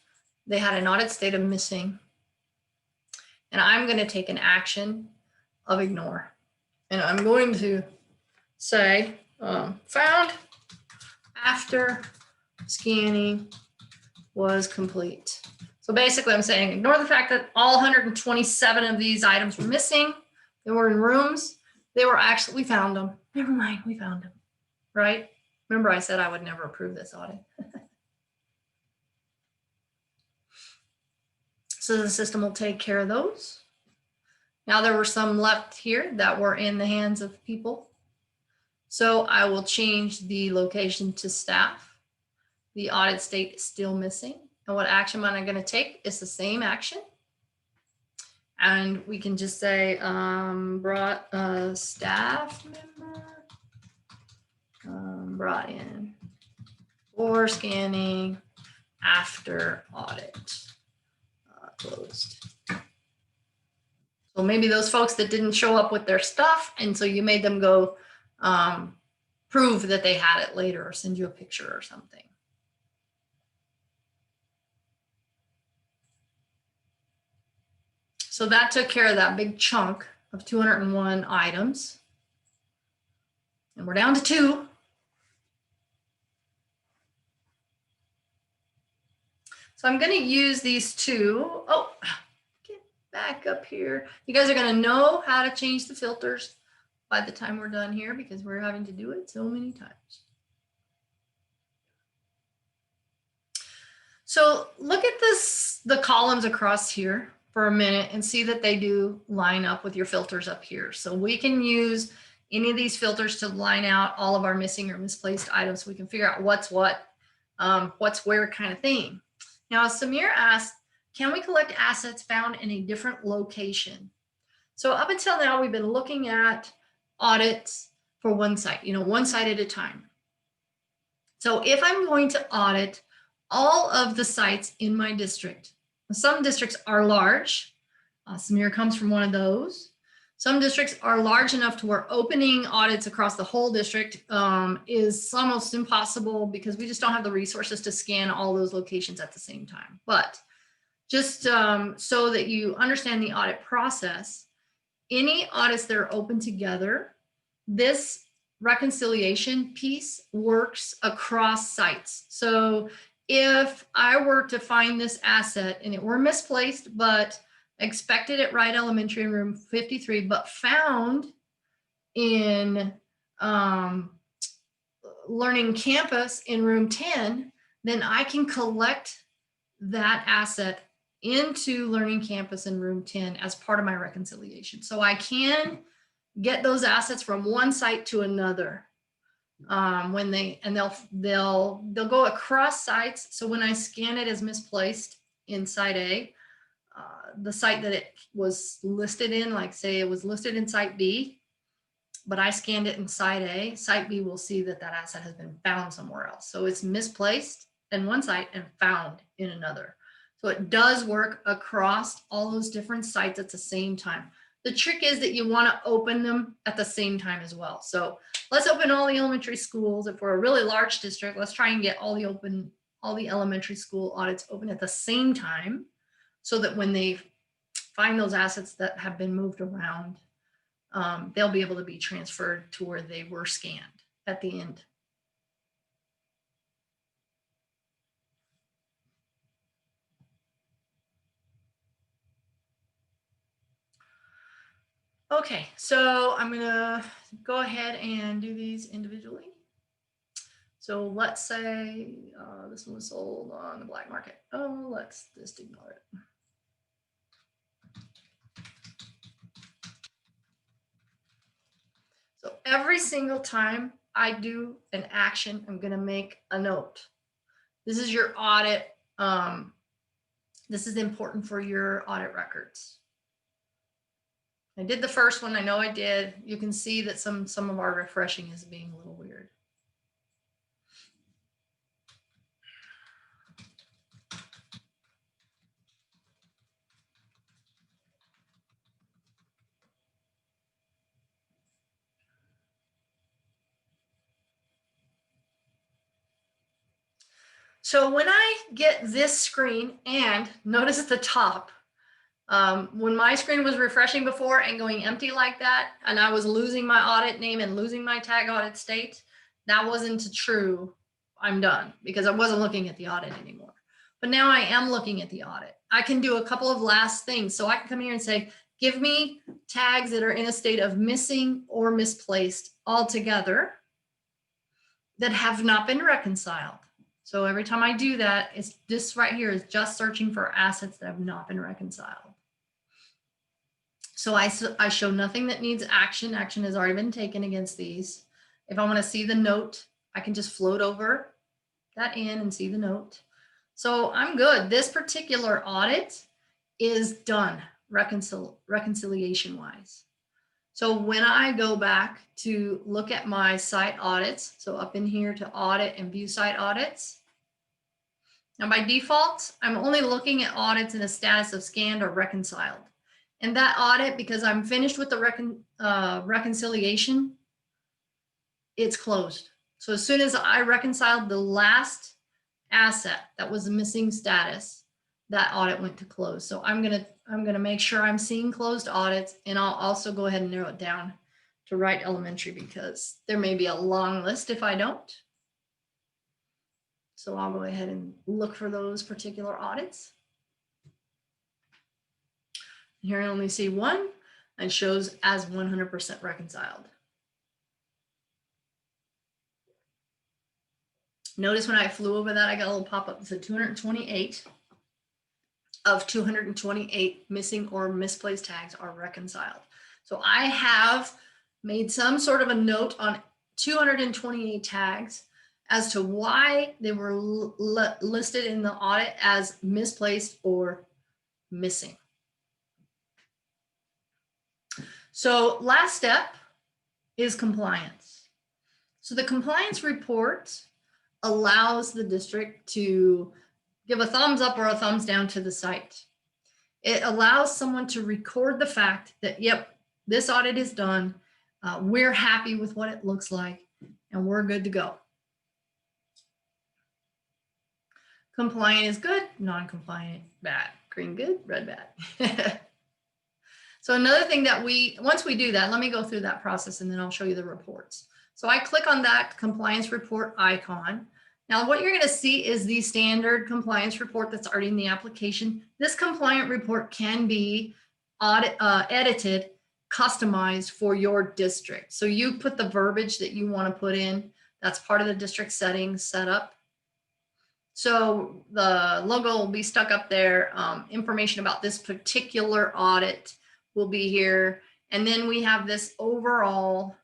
They had an audit state of missing. And I'm going to take an action of ignore. And I'm going to say found after scanning was complete. So basically I'm saying ignore the fact that all 127 of these items were missing. They were in rooms. They were actually, we found them. Never mind, we found them, right? Remember I said I would never approve this audit. So the system will take care of those. Now there were some left here that were in the hands of people. So I will change the location to staff. The audit state is still missing. And what action am I going to take? It's the same action. And we can just say brought a staff member, brought in for scanning after audit closed. So maybe those folks that didn't show up with their stuff, and so you made them go prove that they had it later or send you a picture or something. So that took care of that big chunk of 201 items. And we're down to 2. So I'm going to use these 2. Oh, get back up here. You guys are going to know how to change the filters by the time we're done here because we're having to do it so many times. So look at this, the columns across here for a minute and see that they do line up with your filters up here. So we can use any of these filters to line out all of our missing or misplaced items so we can figure out what's what, what's where kind of thing. Now, Samir asked, can we collect assets found in a different location? So up until now, we've been looking at audits for one site, one site at a time. So if I'm going to audit all of the sites in my district, some districts are large. Samir comes from one of those. Some districts are large enough to where opening audits across the whole district is almost impossible because we just don't have the resources to scan all those locations at the same time. But just so that you understand the audit process, any audits that are open together, this reconciliation piece works across sites. So if I were to find this asset and it were misplaced, but expected at Wright Elementary in room 53, but found in Learning Campus in room 10, then I can collect that asset into Learning Campus in room 10 as part of my reconciliation. So I can get those assets from one site to another when they'll go across sites. So when I scan it as misplaced in site A, the site that it was listed in, like say it was listed in site B, but I scanned it in site A, site B will see that that asset has been found somewhere else. So it's misplaced in one site and found in another. So it does work across all those different sites at the same time. The trick is that you want to open them at the same time as well. So let's open all the elementary schools. If we're a really large district, let's try and get all the elementary school audits open at the same time, so that when they find those assets that have been moved around, they'll be able to be transferred to where they were scanned at the end. Okay, so I'm gonna go ahead and do these individually. So let's say this one was sold on the black market. Oh, let's just ignore it. So every single time I do an action, I'm gonna make a note. This is your audit. This is important for your audit records. I did the first one. I know I did. You can see that some of our refreshing is being a little weird. So when I get this screen, and notice at the top, when my screen was refreshing before and going empty like that, and I was losing my audit name and losing my tag audit state, that wasn't true. I'm done, because I wasn't looking at the audit anymore. But now I am looking at the audit. I can do a couple of last things. So I can come here and say, give me tags that are in a state of missing or misplaced altogether that have not been reconciled. So every time I do that, it's this right here is just searching for assets that have not been reconciled. So I show nothing that needs action. Action has already been taken against these. If I want to see the note, I can just float over that in and see the note. So I'm good. This particular audit is done reconciliation wise. So when I go back to look at my site audits, so up in here to audit and view site audits. Now by default, I'm only looking at audits in a status of scanned or reconciled. And that audit, because I'm finished with the reconciliation, it's closed. So as soon as I reconciled the last asset that was a missing status, that audit went to close. So I'm gonna make sure I'm seeing closed audits, and I'll also go ahead and narrow it down to Wright Elementary, because there may be a long list if I don't. So I'll go ahead and look for those particular audits. Here I only see one, and shows as 100% reconciled. Notice when I flew over that, I got a little pop-up that said 228 of 228 missing or misplaced tags are reconciled. So I have made some sort of a note on 228 tags as to why they were listed in the audit as misplaced or missing. So last step is compliance. So the compliance report allows the district to give a thumbs up or a thumbs down to the site. It allows someone to record the fact that, yep, this audit is done. We're happy with what it looks like, and we're good to go. Compliant is good, non-compliant, bad. Green good, red bad. So another thing that once we do that, let me go through that process and then I'll show you the reports. So I click on that compliance report icon. Now, what you're going to see is the standard compliance report that's already in the application. This compliant report can be edited, customized for your district. So you put the verbiage that you want to put in. That's part of the district settings setup. So the logo will be stuck up there. Information about this particular audit will be here. And then we have this overall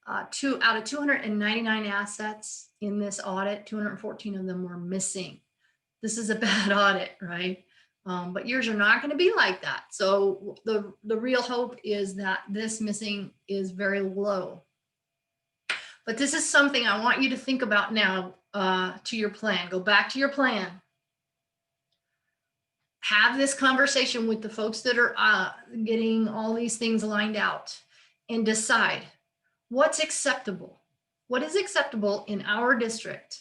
out of 299 assets in this audit, 214 of them were missing. This is a bad audit, right? But yours are not going to be like that. So the real hope is that this missing is very low. But this is something I want you to think about now to your plan. Go back to your plan. Have this conversation with the folks that are getting all these things lined out and decide what's acceptable. What is acceptable in our district?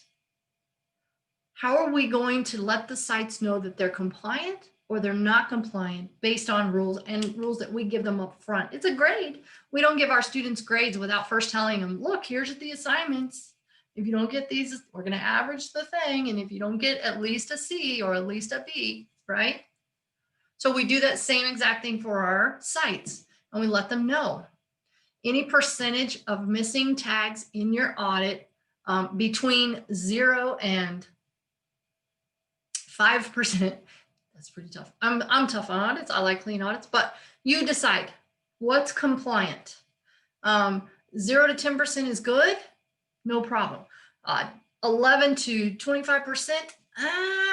How are we going to let the sites know that they're compliant or they're not compliant based on rules and rules that we give them up front? It's a grade. We don't give our students grades without first telling them, look, here's the assignments. If you don't get these, we're going to average the thing. And if you don't get at least a C or at least a B, right? So we do that same exact thing for our sites and we let them know. Any percentage of missing tags in your audit between 0 and 5%. That's pretty tough. I'm tough on audits. I like clean audits, but you decide what's compliant. 0 to 10% is good, no problem. 11 to 25%,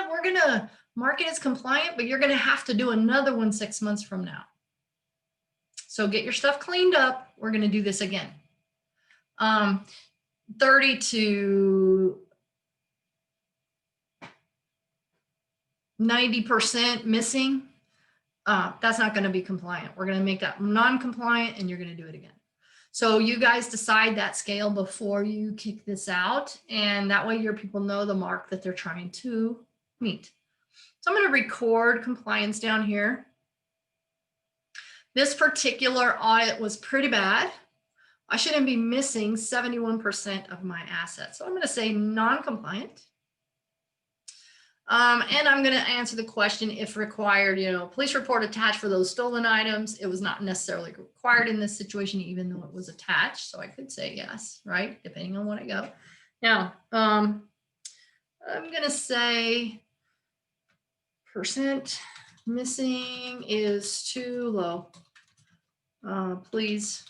we're gonna mark it as compliant, but you're gonna have to do another one 6 months from now. So get your stuff cleaned up. We're going to do this again. 30 to 90% missing. That's not going to be compliant. We're going to make that non-compliant and you're going to do it again. So you guys decide that scale before you kick this out. And that way your people know the mark that they're trying to meet. So I'm going to record compliance down here. This particular audit was pretty bad. I shouldn't be missing 71% of my assets. So I'm going to say non-compliant. And I'm going to answer the question if required, police report attached for those stolen items. It was not necessarily required in this situation, even though it was attached. So I could say yes, right? Depending on what I go. Now, I'm going to say percent missing is too low. Please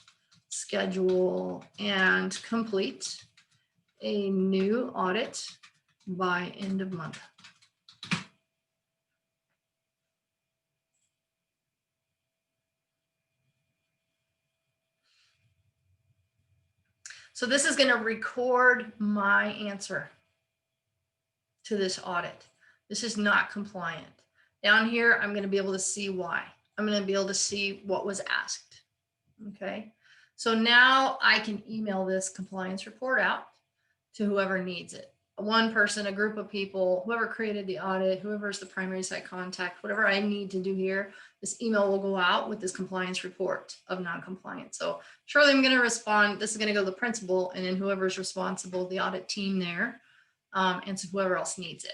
schedule and complete a new audit by end of month. So this is going to record my answer to this audit. This is not compliant. Down here, I'm going to be able to see why. I'm going to be able to see what was asked. Okay. So now I can email this compliance report out to whoever needs it. One person, a group of people, whoever created the audit, whoever is the primary site contact, whatever I need to do here, this email will go out with this compliance report of non-compliance. So surely I'm going to respond. This is going to go to the principal and then whoever's responsible, the audit team there, and so whoever else needs it.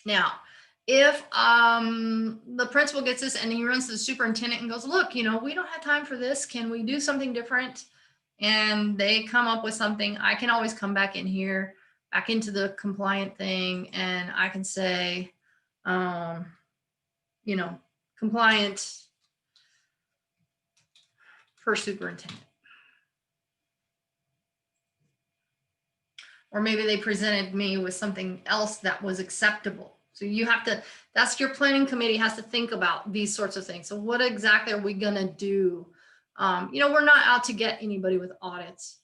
Now, if the principal gets this and he runs to the superintendent and goes, look, we don't have time for this. Can we do something different? And they come up with something, I can always come back in here, back into the compliant thing. And I can say, compliant per superintendent. Or maybe they presented me with something else that was acceptable. So you have to, that's your planning committee has to think about these sorts of things. So what exactly are we gonna do? We're not out to get anybody with audits.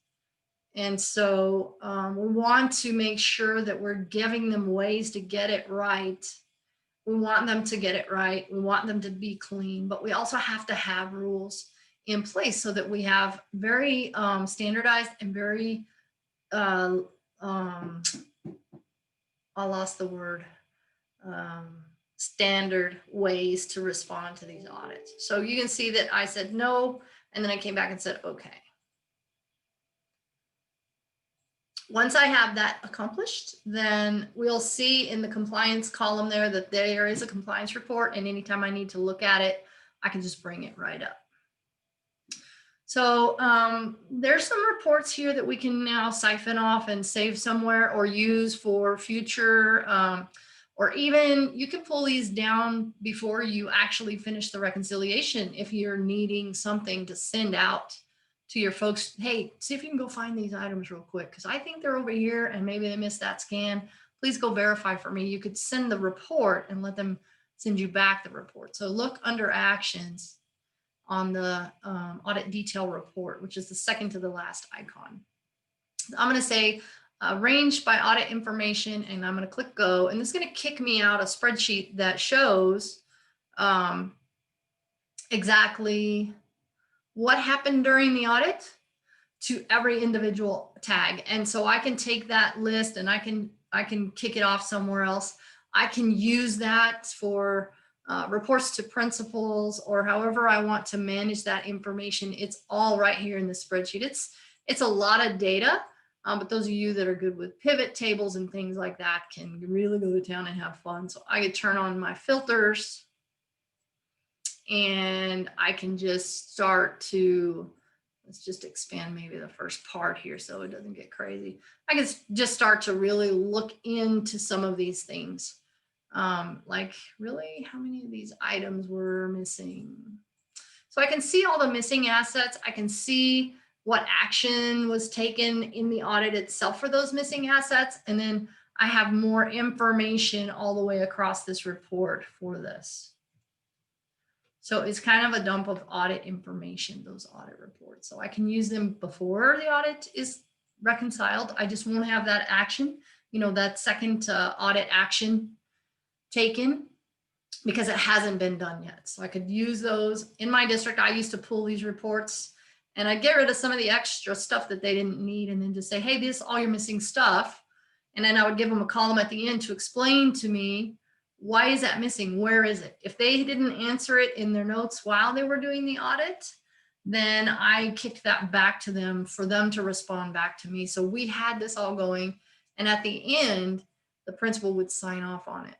And so we want to make sure that we're giving them ways to get it right. We want them to get it right. We want them to be clean, but we also have to have rules in place so that we have very standardized and very, I lost the word, standard ways to respond to these audits. So you can see that I said no, and then I came back and said, okay. Once I have that accomplished, then we'll see in the compliance column there that there is a compliance report, and anytime I need to look at it, I can just bring it right up. So there's some reports here that we can now siphon off and save somewhere or use for future, or even you can pull these down before you actually finish the reconciliation if you're needing something to send out to your folks. Hey, see if you can go find these items real quick, because I think they're over here and maybe they missed that scan. Please go verify for me. You could send the report and let them send you back the report. So look under actions on the audit detail report, which is the second to the last icon. I'm going to say range by audit information, and I'm going to click go, and this is going to kick me out a spreadsheet that shows exactly what happened during the audit to every individual tag. And so I can take that list and I can kick it off somewhere else. I can use that for reports to principals, or however I want to manage that information. It's all right here in the spreadsheet. It's a lot of data, but those of you that are good with pivot tables and things like that can really go to town and have fun. So I could turn on my filters, and I can just start to, let's just expand maybe the first part here so it doesn't get crazy. I can just start to really look into some of these things. Like really, how many of these items were missing? So I can see all the missing assets. I can see what action was taken in the audit itself for those missing assets. And then I have more information all the way across this report for this. So it's kind of a dump of audit information, those audit reports. So I can use them before the audit is reconciled. I just won't have that action, you know, that second audit action taken because it hasn't been done yet. So I could use those in my district. I used to pull these reports and I'd get rid of some of the extra stuff that they didn't need and then just say, hey, this is all your missing stuff. And then I would give them a column at the end to explain to me, why is that missing? Where is it? If they didn't answer it in their notes while they were doing the audit, then I kicked that back to them for them to respond back to me. So we had this all going. And at the end, the principal would sign off on it.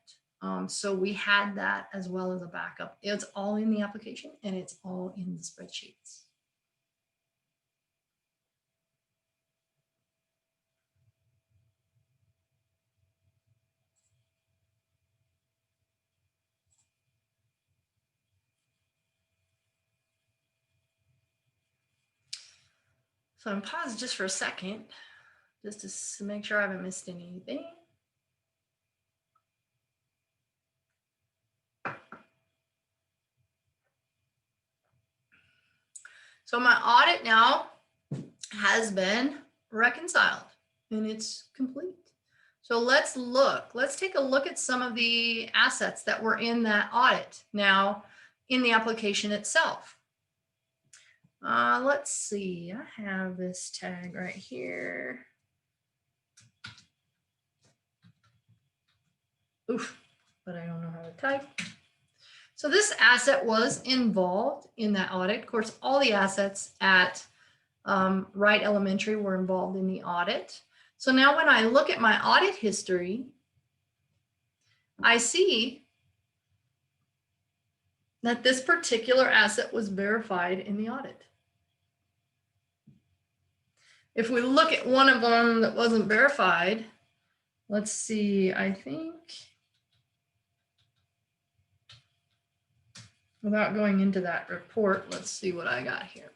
So we had that as well as a backup. It's all in the application and it's all in the spreadsheets. So I'm paused just for a second, just to make sure I haven't missed anything. So my audit now has been reconciled and it's complete. So let's take a look at some of the assets that were in that audit now in the application itself. Let's see, I have this tag right here. Oof, but I don't know how to type. So this asset was involved in that audit. Of course, all the assets at Wright Elementary were involved in the audit. So now when I look at my audit history, I see that this particular asset was verified in the audit. If we look at one of them that wasn't verified, let's see, I think, without going into that report, let's see what I got here.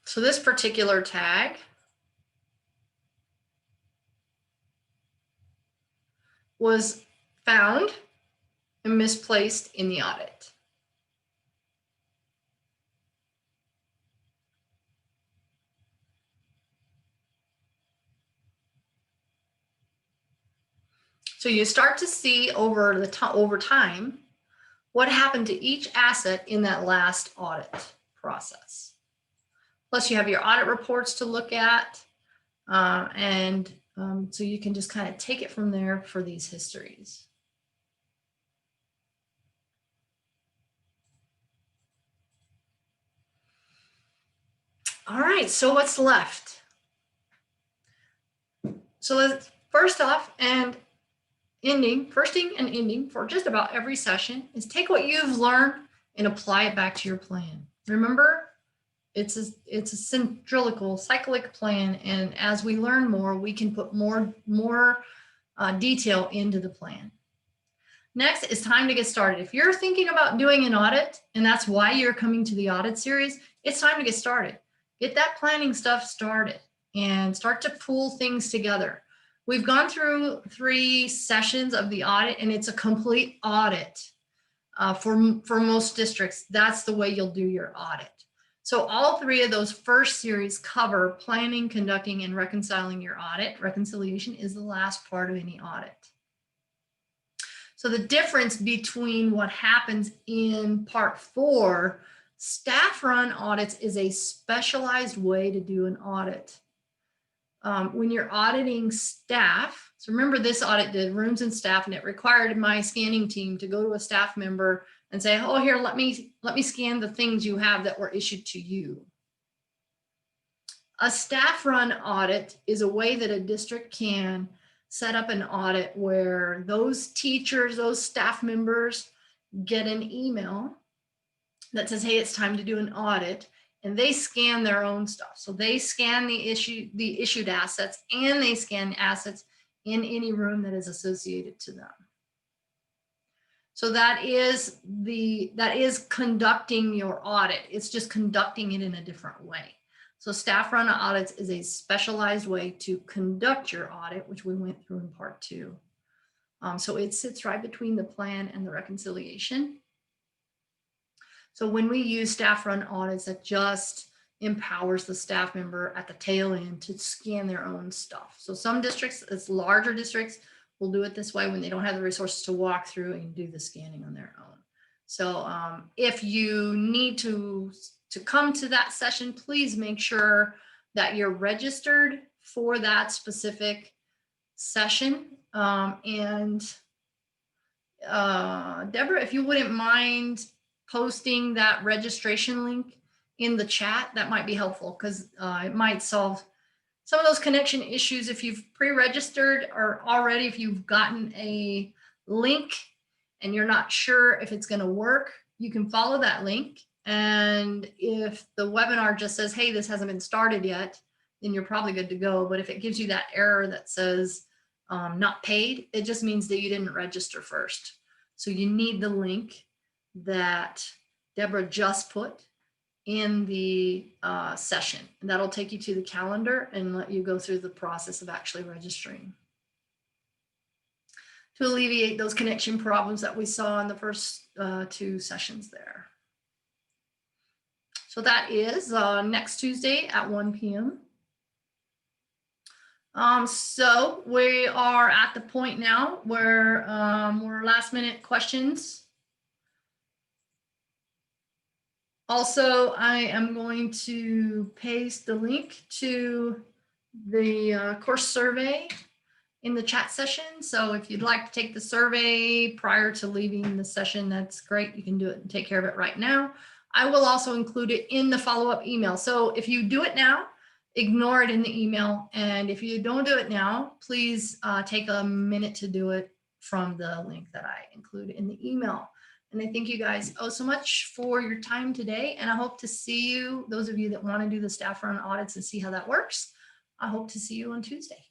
So this particular tag was found and misplaced in the audit. So you start to see over time what happened to each asset in that last audit process. Plus you have your audit reports to look at, so you can just kind of take it from there for these histories. All right, so what's left? So let's first off and first thing and ending for just about every session is take what you've learned and apply it back to your plan. Remember, it's a cyclic plan, and as we learn more, we can put more detail into the plan. Next, it's time to get started. If you're thinking about doing an audit, and that's why you're coming to the audit series, it's time to get started. Get that planning stuff started and start to pull things together. We've gone through 3 sessions of the audit, and it's a complete audit for most districts. That's the way you'll do your audit. So all 3 of those first series cover planning, conducting, and reconciling your audit. Reconciliation is the last part of any audit. So the difference between what happens in part 4, staff run audits is a specialized way to do an audit. When you're auditing staff, so remember this audit did rooms and staff, and it required my scanning team to go to a staff member and say, oh, here, let me scan the things you have that were issued to you. A staff run audit is a way that a district can set up an audit where those teachers, those staff members get an email that says, hey, it's time to do an audit, and they scan their own stuff. So they scan the issued assets, and they scan assets in any room that is associated to them. So that is conducting your audit. It's just conducting it in a different way. So staff run audits is a specialized way to conduct your audit, which we went through in part 2. So it sits right between the plan and the reconciliation. So when we use staff run audits, it just empowers the staff member at the tail end to scan their own stuff. So some districts, it's larger districts, will do it this way when they don't have the resources to walk through and do the scanning on their own. So if you need to come to that session, please make sure that you're registered for that specific session. Deborah, if you wouldn't mind posting that registration link in the chat, that might be helpful, because it might solve some of those connection issues. If you've pre-registered or already, if you've gotten a link and you're not sure if it's going to work, you can follow that link. And if the webinar just says, hey, this hasn't been started yet, then you're probably good to go. But if it gives you that error that says not paid, it just means that you didn't register first. So you need the link that Deborah just put in the session, and that'll take you to the calendar and let you go through the process of actually registering to alleviate those connection problems that we saw in the first 2 sessions there. So that is next Tuesday at 1 p.m. So we are at the point now where we're last minute questions. Also, I am going to paste the link to the course survey in the chat session. So if you'd like to take the survey prior to leaving the session, that's great. You can do it and take care of it right now. I will also include it in the follow-up email. So if you do it now, ignore it in the email. And if you don't do it now, please take a minute to do it from the link that I include in the email. And I thank you guys so much for your time today. And I hope to see you, those of you that want to do the staff run audits and see how that works. I hope to see you on Tuesday.